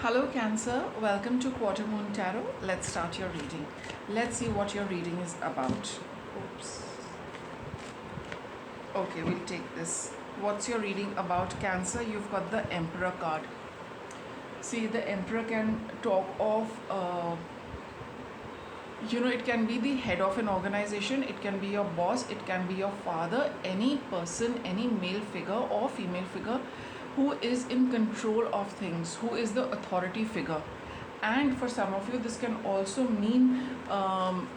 Hello Cancer, welcome to Quarter Moon Tarot. Let's start your reading. Let's see what your reading is about. Oops. Okay, we'll take this. What's your reading about, Cancer? You've got the Emperor card. See, the Emperor can talk of, it can be the head of an organization, it can be your boss, it can be your father, any person, any male figure or female figure who is in control of things, who is the authority figure. And for some of you, this can also mean,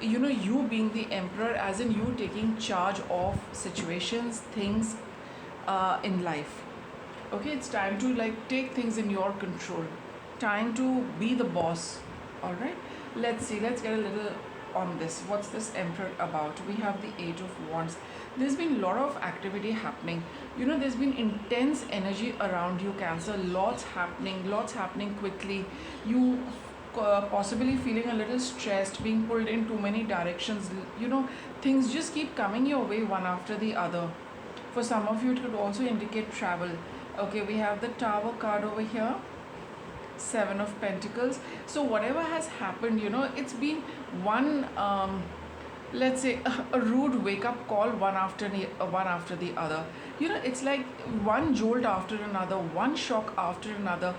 you being the emperor, as in you taking charge of situations, things in life. Okay, it's time to take things in your control. Time to be the boss. All right. Let's see. Let's get a little on this. What's this emperor about? We have the Eight of Wands. There's been a lot of activity happening. There's been intense energy around you, Cancer. Lots happening quickly. You possibly feeling a little stressed, being pulled in too many directions. Things just keep coming your way one after the other. For some of you, it could also indicate travel. Okay, we have the Tower card over here. Seven of Pentacles. So whatever has happened, it's been one, let's say, a rude wake-up call one after the other. It's like one jolt after another, one shock after another.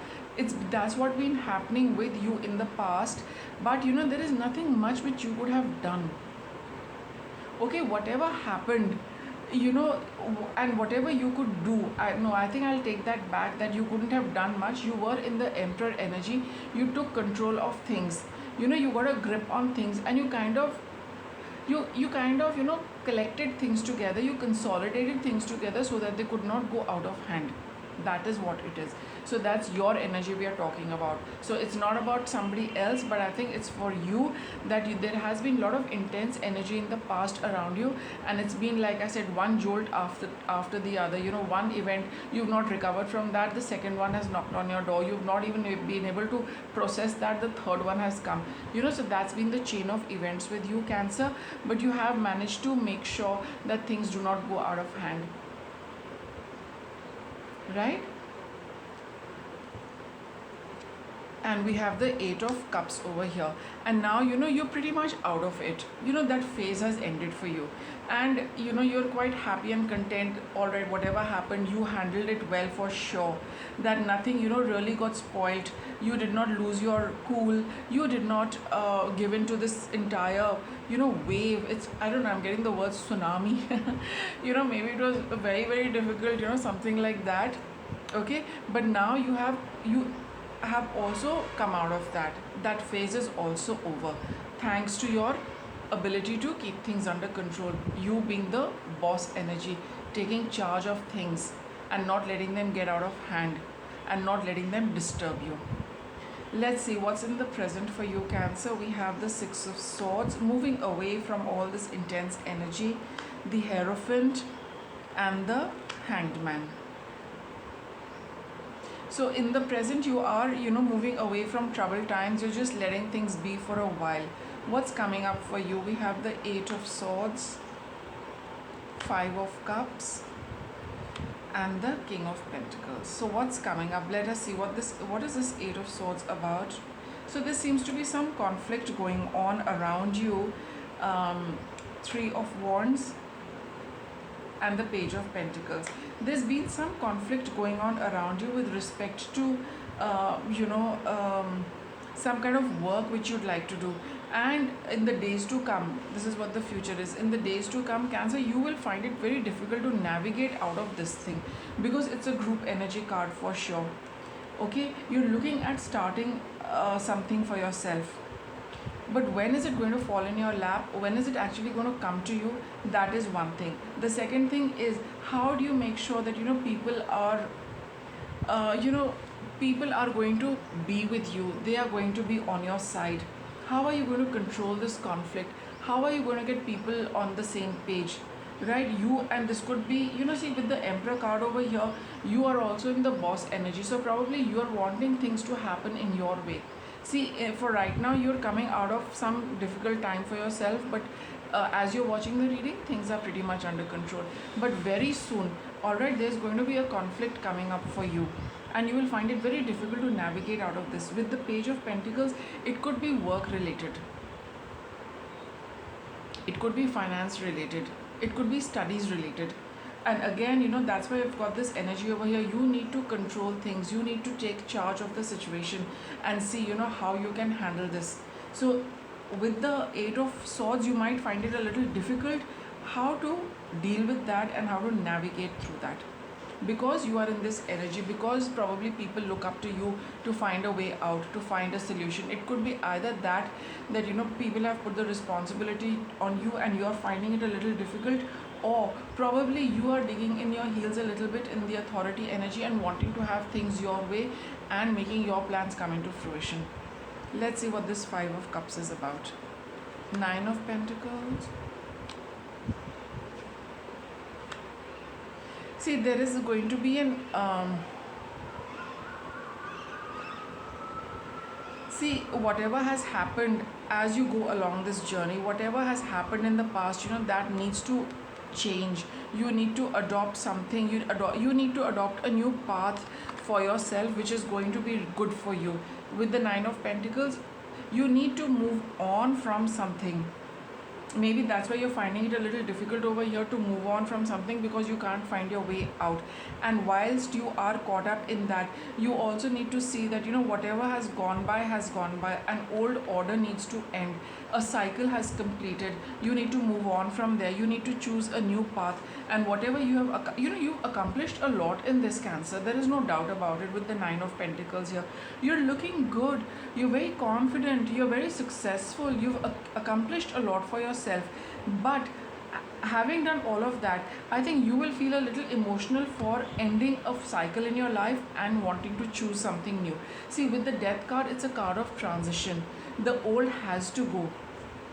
That's what been happening with you in the past. But there is nothing much which you could have done. Okay, whatever happened, and whatever you could do, I think I'll take that back, that you couldn't have done much. You were in the Emperor energy. You took control of things. You got a grip on things, and you kind of collected things together. You consolidated things together so that they could not go out of hand. That is what it is. So that's your energy we are talking about. So it's not about somebody else, but I think it's for you, that there has been a lot of intense energy in the past around you, and it's been, like I said, one jolt after the other. One event, you've not recovered from that. The second one has knocked on your door. You've not even been able to process that. The third one has come. So that's been the chain of events with you, Cancer. But you have managed to make sure that things do not go out of hand. Right? And we have the Eight of Cups over here, and now you're pretty much out of it. That phase has ended for you, and you're quite happy and content. All right, whatever happened, you handled it well, for sure. That nothing really got spoiled. You did not lose your cool. You did not give in to this entire wave. It's, I don't know, I'm getting the word tsunami. Maybe it was very, very difficult, something like that. Okay, but now you have also come out of that phase is also over, thanks to your ability to keep things under control. You being the boss energy, taking charge of things and not letting them get out of hand and not letting them disturb you. Let's see what's in the present for you, Cancer. We have the Six of Swords, moving away from all this intense energy, the Hierophant and the Hanged Man. So in the present, you are, moving away from troubled times. You're just letting things be for a while. What's coming up for you? We have the Eight of Swords, Five of Cups, and the King of Pentacles. So what's coming up? Let us see what is this Eight of Swords about. So there seems to be some conflict going on around you. Three of Wands and the Page of Pentacles. There's been some conflict going on around you with respect to some kind of work which you'd like to do. And in the days to come, this is what the future is. In the days to come, Cancer, you will find it very difficult to navigate out of this thing, because it's a group energy card for sure. Okay, you're looking at starting something for yourself. But when is it going to fall in your lap? When is it actually going to come to you? That is one thing. The second thing is, how do you make sure that people are people are going to be with you? They are going to be on your side. How are you going to control this conflict? How are you going to get people on the same page? Right? And this could be, see, with the Emperor card over here, you are also in the boss energy. So probably you are wanting things to happen in your way. See, for right now, you're coming out of some difficult time for yourself, but as you're watching the reading, things are pretty much under control. But very soon, Alright, there's going to be a conflict coming up for you, and you will find it very difficult to navigate out of this. With the Page of Pentacles, it could be work related, it could be finance related, it could be studies related. And again, that's why I've got this energy over here. You need to control things, you need to take charge of the situation and see how you can handle this. So with the Eight of Swords, you might find it a little difficult how to deal with that and how to navigate through that, because you are in this energy, because probably people look up to you to find a way out, to find a solution. It could be either that people have put the responsibility on you and you are finding it a little difficult, or probably you are digging in your heels a little bit in the authority energy and wanting to have things your way and making your plans come into fruition. Let's see what this Five of Cups is about. Nine of Pentacles. See, there is going to be an see, whatever has happened as you go along this journey, whatever has happened in the past, that needs to change. You need to adopt something. You need to adopt a new path for yourself, which is going to be good for you. With the Nine of Pentacles, you need to move on from something. Maybe that's why you're finding it a little difficult over here to move on from something, because you can't find your way out. And whilst you are caught up in that, you also need to see that whatever has gone by. An old order needs to end, a cycle has completed. You need to move on from there, you need to choose a new path. And whatever you have you've accomplished a lot in this Cancer, there is no doubt about it. With the Nine of Pentacles here, you're looking good, you're very confident, you're very successful, you've accomplished a lot for yourself. But having done all of that, I think you will feel a little emotional for ending a cycle in your life and wanting to choose something new. See, with the Death card, it's a card of transition. The old has to go.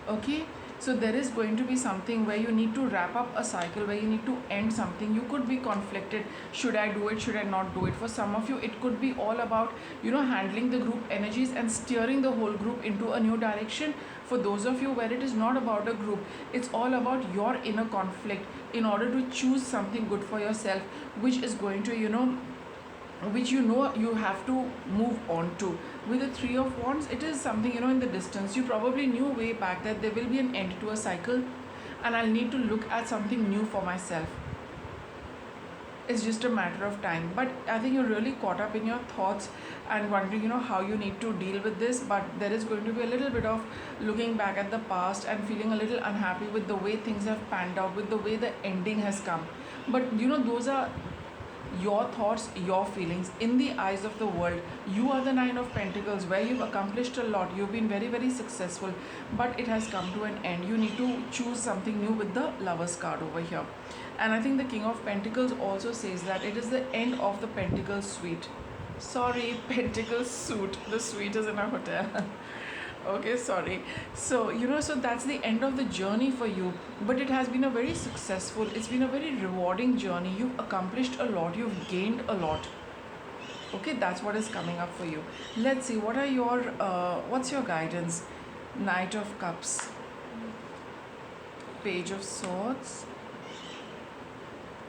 Okay, so there is going to be something where you need to wrap up a cycle, where you need to end something. You could be conflicted, should I do it, should I not do it? For some of you, it could be all about handling the group energies and steering the whole group into a new direction. For those of you where it is not about a group, it's all about your inner conflict in order to choose something good for yourself, which is going to which you have to move on to. With the Three of Wands, it is something in the distance. You probably knew way back that there will be an end to a cycle and I'll need to look at something new for myself. It's just a matter of time. But I think you're really caught up in your thoughts and wondering how you need to deal with this. But there is going to be a little bit of looking back at the past and feeling a little unhappy with the way things have panned out, with the way the ending has come. But those are your thoughts, your feelings. In the eyes of the world, you are the Nine of Pentacles, where you've accomplished a lot, you've been very, very successful, but it has come to an end. You need to choose something new with the Lovers card over here. And I think the King of Pentacles also says that it is the end of the Pentacle suite. Sorry, Pentacle suite. The suite is in a hotel. Okay, sorry. So so that's the end of the journey for you. But it has been a very successful, it's been a very rewarding journey. You've accomplished a lot, you've gained a lot. Okay, that's what is coming up for you. Let's see, what are your what's your guidance? Knight of Cups, Page of Swords,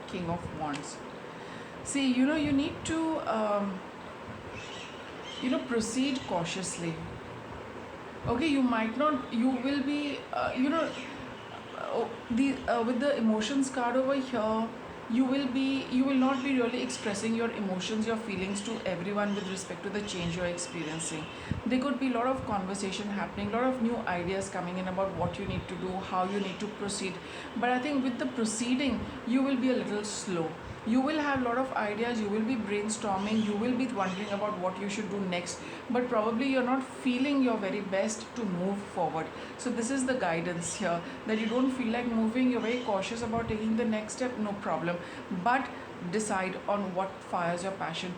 King of Wands. See, you need to proceed cautiously. Okay, you might not, you will be with the emotions card over here, you will not be really expressing your emotions, your feelings to everyone with respect to the change you're experiencing. There could be a lot of conversation happening, a lot of new ideas coming in about what you need to do, how you need to proceed. But I think with the proceeding, you will be a little slow. You will have a lot of ideas, you will be brainstorming, you will be wondering about what you should do next, but probably you're not feeling your very best to move forward. So this is the guidance here, that you don't feel like moving, you're very cautious about taking the next step, no problem. But decide on what fires your passion.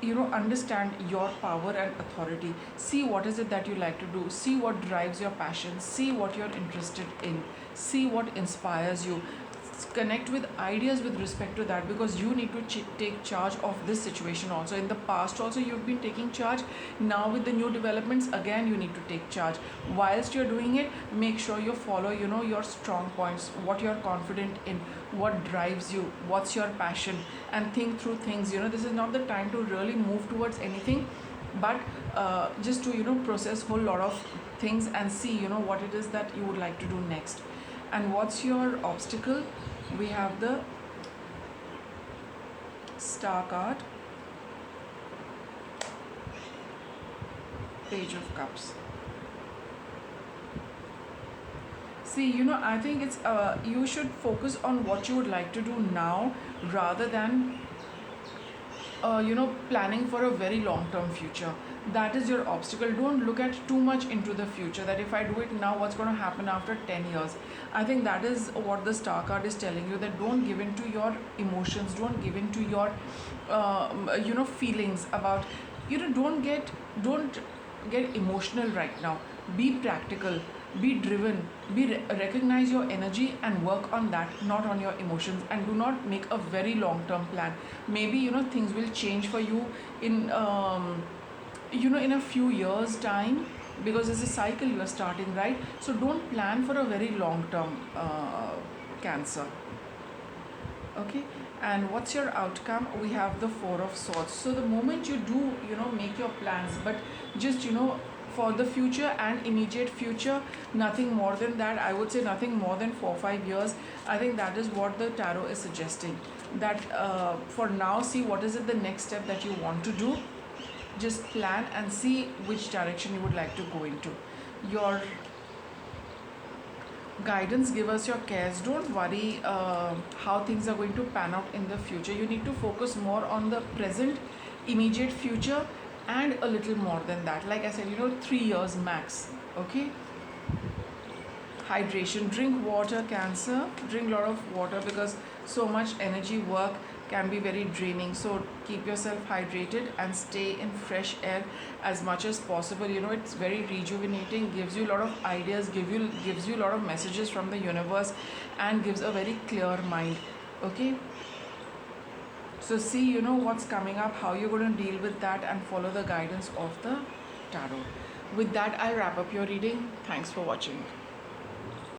Understand your power and authority. See what is it that you like to do. See what drives your passion. See what you're interested in. See what inspires you. connect with ideas with respect to that, because you need to take charge of this situation also. In the past also you've been taking charge. Now with the new developments, again you need to take charge. Whilst you're doing it, make sure you follow, your strong points, what you're confident in, what drives you, what's your passion, and think through things. This is not the time to really move towards anything, but just to process whole lot of things and see what it is that you would like to do next. And what's your obstacle? We have the Star card, Page of Cups. See, I think it's you should focus on what you would like to do now, rather than planning for a very long term future. That is your obstacle. Don't look at too much into the future, that if I do it now, what's going to happen after 10 years. I think that is what the Star card is telling you, that don't give in to your emotions, don't give in to your feelings about, don't get emotional right now. Be practical, be driven, recognize your energy and work on that, not on your emotions. And do not make a very long term plan. Maybe things will change for you in in a few years time, because it's a cycle you are starting, right? So don't plan for a very long term, Cancer. Okay. And what's your outcome? We have the Four of Swords. So the moment you do make your plans, but just for the future and immediate future, nothing more than that. I would say nothing more than 4-5 years. I think that is what the tarot is suggesting, that for now, see what is it the next step that you want to do. Just plan and see which direction you would like to go into. Your guidance, give us your cares. Don't worry how things are going to pan out in the future. You need to focus more on the present, immediate future, and a little more than that. Like I said, 3 years max. Okay. Hydration, drink water, Cancer. Drink a lot of water, because so much energy work can be very draining. So keep yourself hydrated and stay in fresh air as much as possible. It's very rejuvenating, gives you a lot of ideas, gives you a lot of messages from the universe, and gives a very clear mind. Okay. So see what's coming up, how you're going to deal with that, and follow the guidance of the tarot. With that, I'll wrap up your reading. Thanks for watching.